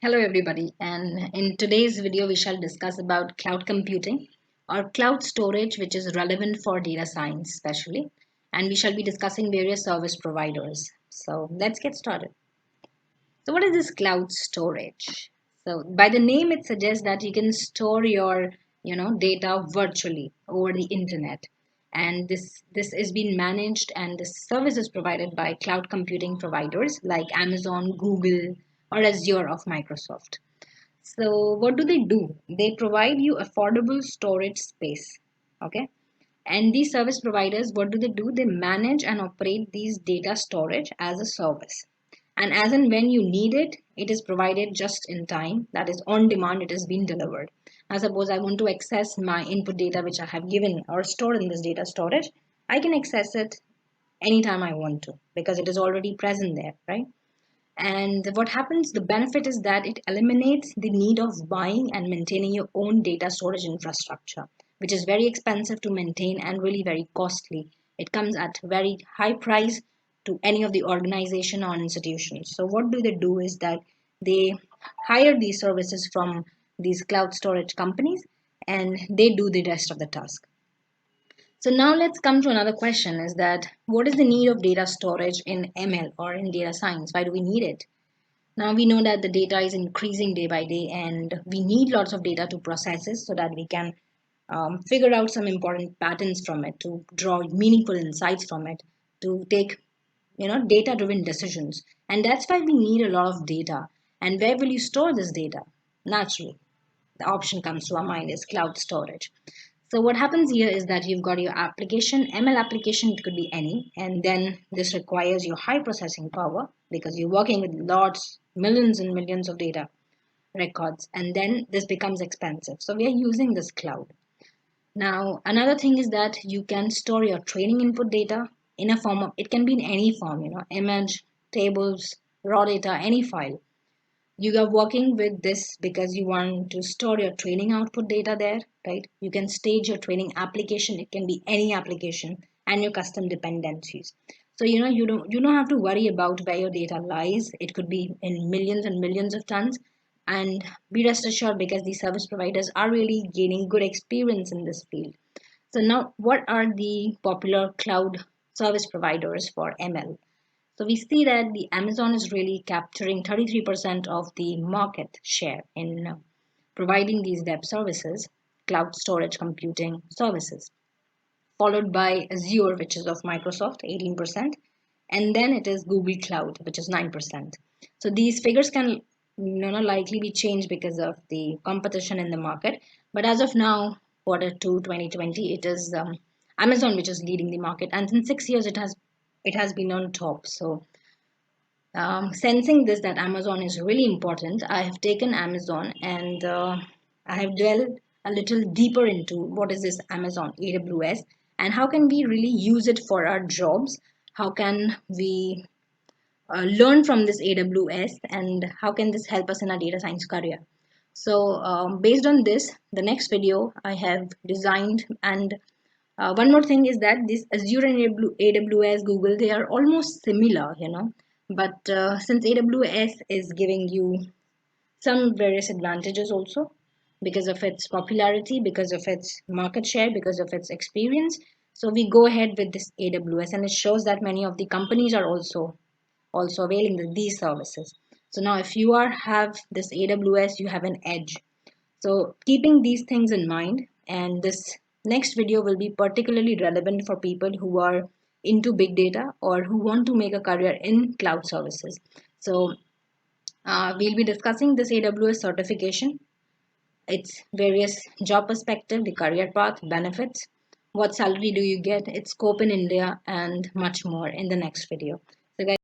Hello everybody, and in today's video we shall discuss about cloud computing or cloud storage, which is relevant for data science especially, and we shall be discussing various service providers. So let's get started. So what is this cloud storage? So by the name it suggests that you can store your data virtually over the internet, and this is being managed, and this service is provided by cloud computing providers like Amazon, Google, or Azure of Microsoft. So what do they do? They provide you affordable storage space. Okay. And these service providers, what do? They manage and operate these data storage as a service. And as and when you need it, it is provided just in time. That is on demand, it is being delivered. Now suppose I want to access my input data which I have given or stored in this data storage. I can access it anytime I want to because it is already present there, right? And what happens, the benefit is that it eliminates the need of buying and maintaining your own data storage infrastructure, which is very expensive to maintain and really very costly. It comes at very high price to any of the organization or institutions. So what do? Is that they hire these services from these cloud storage companies, and they do the rest of the task. So now let's come to another question, is that what is the need of data storage in ML or in data science? Why do we need it? Now we know that the data is increasing day by day, and we need lots of data to process it so that we can figure out some important patterns from it, to draw meaningful insights from it, to take data driven decisions. And that's why we need a lot of data. And where will you store this data? Naturally, the option comes to our mind is cloud storage. So what happens here is that you've got your application, ML application, it could be any, and then this requires your high processing power because you're working with lots, millions and millions of data records, and then this becomes expensive. So we are using this cloud. Now, another thing is that you can store your training input data in a form of, it can be in any form, image, tables, raw data, any file. You are working with this because you want to store your training output data there, right? You can stage your training application. It can be any application, and your custom dependencies. So you don't have to worry about where your data lies. It could be in millions and millions of tons. And be rest assured, because these service providers are really gaining good experience in this field. So now what are the popular cloud service providers for ML? So we see that the Amazon is really capturing 33% of the market share in providing these web services, cloud storage computing services, followed by Azure, which is of Microsoft, 18%, and then it is Google Cloud, which is 9%. So these figures can likely be changed because of the competition in the market. But as of now, quarter 2 2020, it is Amazon which is leading the market, and in 6 years it has been on top. So sensing this, that Amazon is really important, I have taken Amazon, and I have dwelled a little deeper into what is this Amazon AWS and how can we really use it for our jobs. How can we learn from this AWS, and how can this help us in our data science career? So based on this, the next video I have designed, and one more thing is that this Azure and AWS, Google, they are almost similar, but since AWS is giving you some various advantages also because of its popularity, because of its market share, because of its experience. So we go ahead with this AWS, and it shows that many of the companies are also availing these services. So now if you have this AWS, you have an edge. So keeping these things in mind, and this next video will be particularly relevant for people who are into big data or who want to make a career in cloud services. So we'll be discussing this AWS certification, its various job perspective, the career path, benefits, what salary do you get, its scope in India, and much more in the next video.